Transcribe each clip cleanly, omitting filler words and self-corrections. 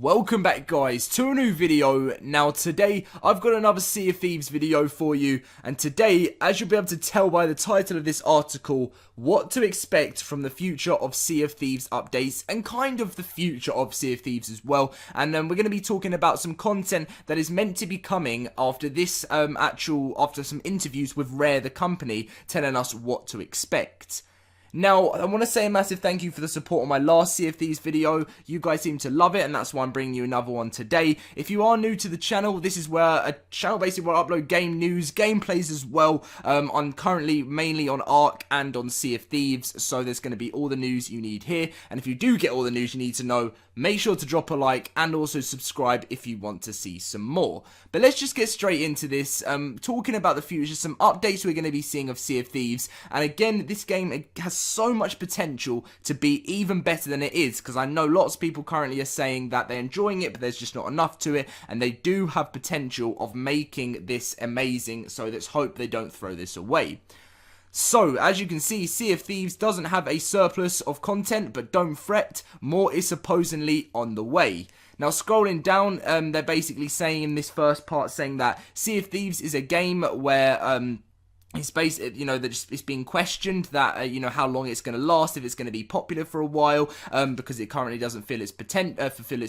Welcome back guys to a new video. Now today I've got another Sea of Thieves video for you, and today, as you'll be able to tell by the title of this article, what to expect from the future of Sea of Thieves updates and kind of the future of Sea of Thieves as well. And we're going to be talking about some content that is meant to be coming after this after some interviews with Rare the company telling us what to expect. Now, I want to say a massive thank you for the support on my last Sea of Thieves video. You guys seem to love it, and that's why I'm bringing you another one today. If you are new to the channel, this is a channel basically where I upload game news, gameplays as well. I'm currently mainly on ARK and on Sea of Thieves, so there's going to be all the news you need here. And if you do get all the news you need to know, make sure to drop a like and also subscribe if you want to see some more. But let's just get straight into this, talking about the future, some updates we're going to be seeing of Sea of Thieves. And again, this game has so much potential to be even better than it is, because I know lots of people currently are saying that they're enjoying it, but there's just not enough to it, and they do have potential of making this amazing, so let's hope they don't throw this away. So, as you can see, Sea of Thieves doesn't have a surplus of content, but don't fret, more is supposedly on the way. Now, scrolling down, they're basically saying in this first part, saying that Sea of Thieves is a game where, it's basically, you know, that it's being questioned that, you know, how long it's going to last, if it's going to be popular for a while, because it currently doesn't fulfill its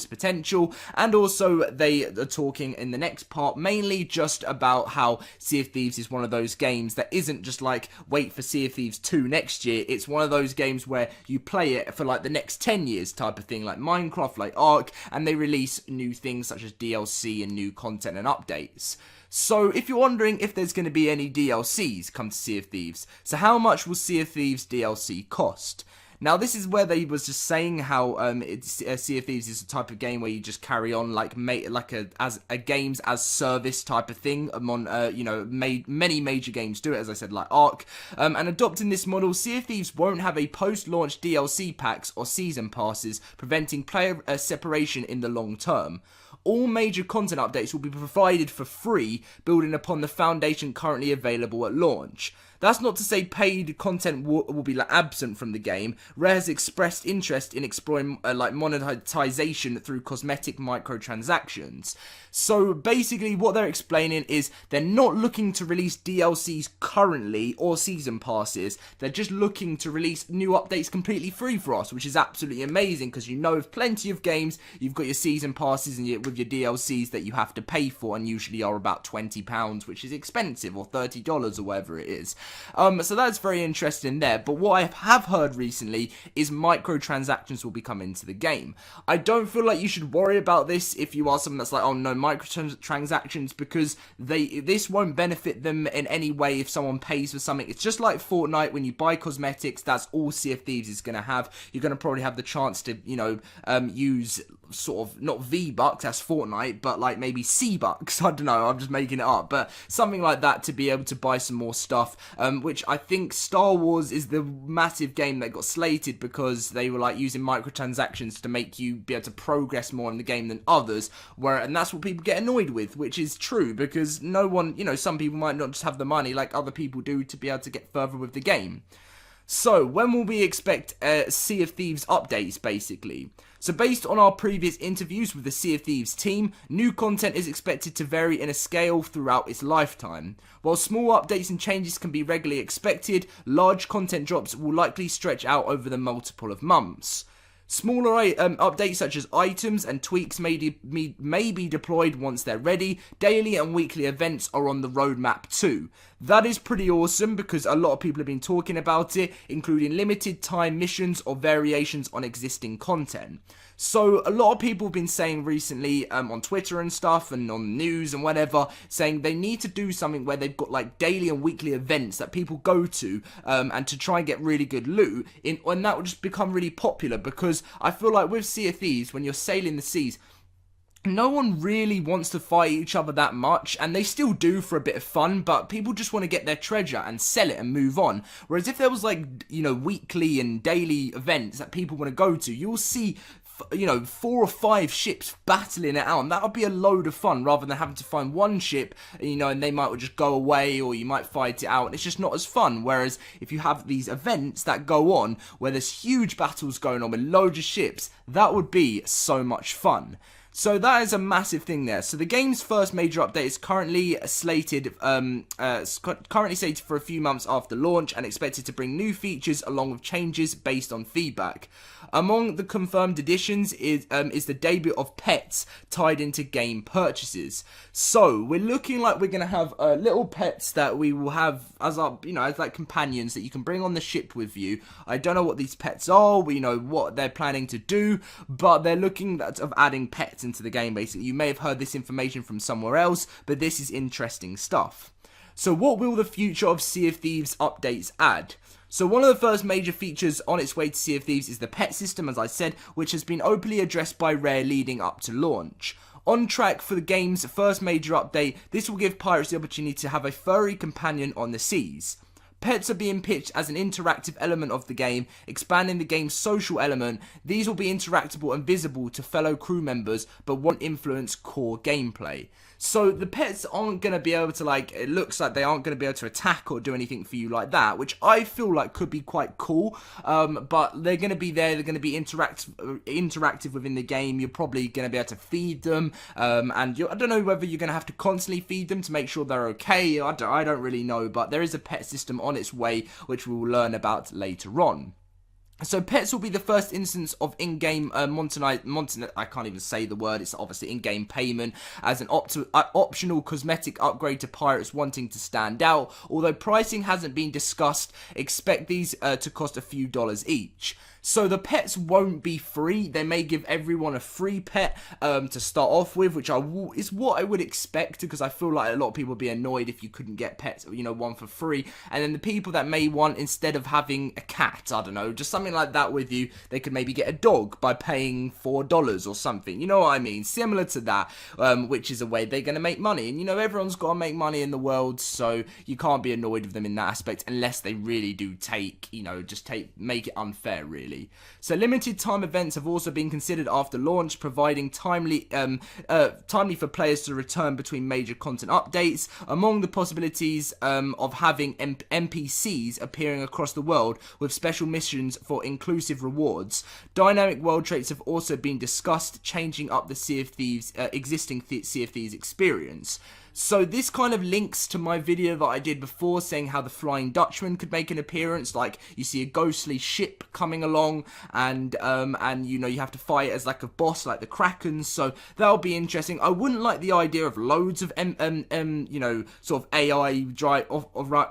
potential. And also, they are talking in the next part mainly just about how Sea of Thieves is one of those games that isn't just like, wait for Sea of Thieves 2 next year. It's one of those games where you play it for like the next 10 years type of thing, like Minecraft, like ARK, and they release new things such as DLC and new content and updates. So, if you're wondering if there's going to be any DLCs come to Sea of Thieves, so how much will Sea of Thieves DLC cost? Now, this is where they was just saying how Sea of Thieves is a type of game where you just carry on like a games as service type of thing. You know, many major games do it, as I said, like ARK. And adopting this model, Sea of Thieves won't have a post-launch DLC packs or season passes, preventing player separation in the long term. All major content updates will be provided for free, building upon the foundation currently available at launch. That's not to say paid content will be absent from the game. Rare has expressed interest in exploring monetization through cosmetic microtransactions. So basically what they're explaining is they're not looking to release DLCs currently or season passes. They're just looking to release new updates completely free for us, which is absolutely amazing, because you know with plenty of games you've got your season passes and with your DLCs that you have to pay for, and usually are about £20, which is expensive, or $30 or whatever it is. So that's very interesting there. But what I have heard recently is microtransactions will be coming into the game. I don't feel like you should worry about this if you are someone that's like, oh no, microtransactions, because this won't benefit them in any way if someone pays for something. It's just like Fortnite. When you buy cosmetics, that's all Sea of Thieves is going to have. You're going to probably have the chance to, you know, use sort of, not V-Bucks, that's Fortnite, but like maybe C-Bucks, I don't know, I'm just making it up, but something like that to be able to buy some more stuff, which I think Star Wars is the massive game that got slated because they were like using microtransactions to make you be able to progress more in the game than others, and that's what people get annoyed with, which is true, because no one, you know, some people might not just have the money like other people do to be able to get further with the game. So, when will we expect Sea of Thieves updates, basically? So, based on our previous interviews with the Sea of Thieves team, new content is expected to vary in a scale throughout its lifetime. While small updates and changes can be regularly expected, large content drops will likely stretch out over the multiple of months. Smaller updates such as items and tweaks may be deployed once they're ready. Daily and weekly events are on the roadmap too. That is pretty awesome, because a lot of people have been talking about it, including limited time missions or variations on existing content. So a lot of people have been saying recently on Twitter and stuff and on news and whatever, saying they need to do something where they've got like daily and weekly events that people go to and to try and get really good loot, and that will just become really popular, because I feel like with Sea of Thieves, when you're sailing the seas, no one really wants to fight each other that much, and they still do for a bit of fun, but people just want to get their treasure and sell it and move on. Whereas if there was like, you know, weekly and daily events that people want to go to, you'll see, you know, 4 or 5 ships battling it out, and that would be a load of fun, rather than having to find one ship, you know, and they might just go away, or you might fight it out, and it's just not as fun. Whereas if you have these events that go on where there's huge battles going on with loads of ships, that would be so much fun. So that is a massive thing there. So the game's first major update is currently slated for a few months after launch and expected to bring new features along with changes based on feedback. Among the confirmed additions is the debut of pets tied into game purchases. So we're looking like we're going to have little pets that we will have as our, as like companions that you can bring on the ship with you. I don't know what these pets are. We know what they're planning to do, but they're looking at adding pets into the game. Basically, you may have heard this information from somewhere else, but this is interesting stuff. So what will the future of Sea of Thieves updates add? So one of the first major features on its way to Sea of Thieves is the pet system, as I said, which has been openly addressed by Rare leading up to launch. On track for the game's first major update, this will give pirates the opportunity to have a furry companion on the seas. Pets are being pitched as an interactive element of the game, expanding the game's social element. These will be interactable and visible to fellow crew members, but won't influence core gameplay. So the pets aren't going to be able to, it looks like they aren't going to be able to attack or do anything for you like that, which I feel like could be quite cool, but they're going to be there, they're going to be interactive within the game. You're probably going to be able to feed them, and I don't know whether you're going to have to constantly feed them to make sure they're okay. I don't really know, but there is a pet system on its way, which we will learn about later on. So pets will be the first instance of in-game I can't even say the word, it's obviously in-game payment as an optional cosmetic upgrade to pirates wanting to stand out. Although pricing hasn't been discussed, expect these to cost a few dollars each. So the pets won't be free. They may give everyone a free pet to start off with, which is what I would expect, because I feel like a lot of people would be annoyed if you couldn't get pets, one for free. And then the people that may want, instead of having a cat, I don't know, just something like that with you, they could maybe get a dog by paying $4 or something. You know what I mean? Similar to that, which is a way they're going to make money. And everyone's got to make money in the world, so you can't be annoyed with them in that aspect unless they really do make it unfair, really. So limited time events have also been considered after launch, providing timely for players to return between major content updates. Among the possibilities of having NPCs appearing across the world with special missions for inclusive rewards. Dynamic world traits have also been discussed, changing up the Sea of Thieves existing Sea of Thieves experience. So this kind of links to my video that I did before saying how the Flying Dutchman could make an appearance. Like, you see a ghostly ship coming along, and you have to fight as like a boss like the Kraken. So that'll be interesting. I wouldn't like the idea of loads of sort of AI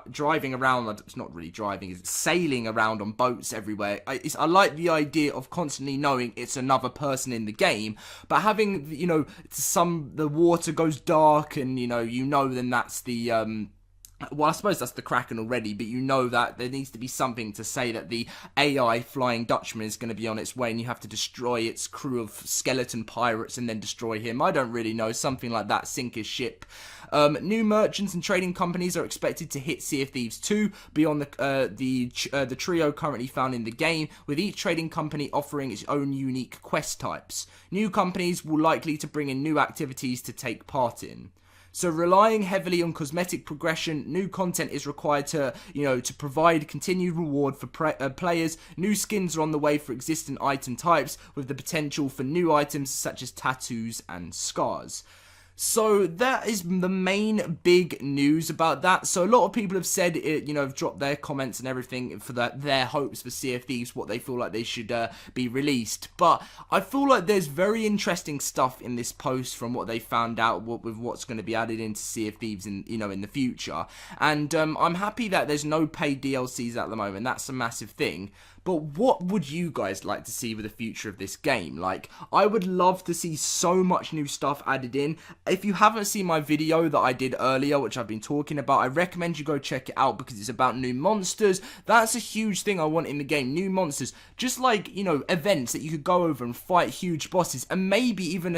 driving around. It's not really driving, it's sailing around on boats everywhere. I like the idea of constantly knowing it's another person in the game, but having the water goes dark and then that's the well, I suppose that's the Kraken already, but that there needs to be something to say that the AI Flying Dutchman is going to be on its way and you have to destroy its crew of skeleton pirates and then destroy him. I don't really know, something like that, sink his ship. New merchants and trading companies are expected to hit Sea of Thieves 2 beyond the trio currently found in the game, with each trading company offering its own unique quest types. New companies will likely to bring in new activities to take part in. So relying heavily on cosmetic progression, new content is required to provide continued reward for players. New skins are on the way for existing item types, with the potential for new items such as tattoos and scars. So that is the main big news about that. So a lot of people have said, have dropped their comments and everything for their hopes for Sea of Thieves, what they feel like they should be released. But I feel like there's very interesting stuff in this post from what they found out with what's going to be added into Sea of Thieves in the future. And I'm happy that there's no paid DLCs at the moment. That's a massive thing. But what would you guys like to see with the future of this game? Like, I would love to see so much new stuff added in. If you haven't seen my video that I did earlier, which I've been talking about, I recommend you go check it out because it's about new monsters. That's a huge thing I want in the game, new monsters. Just like, events that you could go over and fight huge bosses, and maybe even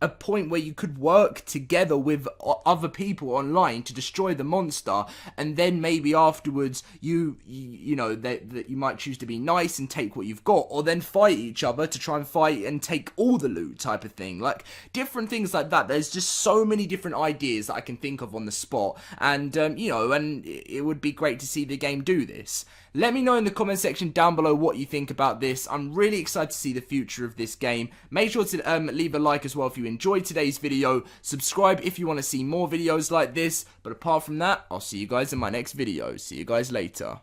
a point where you could work together with other people online to destroy the monster, and then maybe afterwards you might choose to be nice and take what you've got, or then fight each other to try and fight and take all the loot type of thing. Like, different things like like that. There's just so many different ideas that I can think of on the spot, and you know, and it would be great to see the game do this. Let me know in the comment section down below what you think about this. I'm really excited to see the future of this game. Make sure to leave a like as well if you enjoyed today's video. Subscribe if you want to see more videos like this. But apart from that, I'll see you guys in my next video. See you guys later.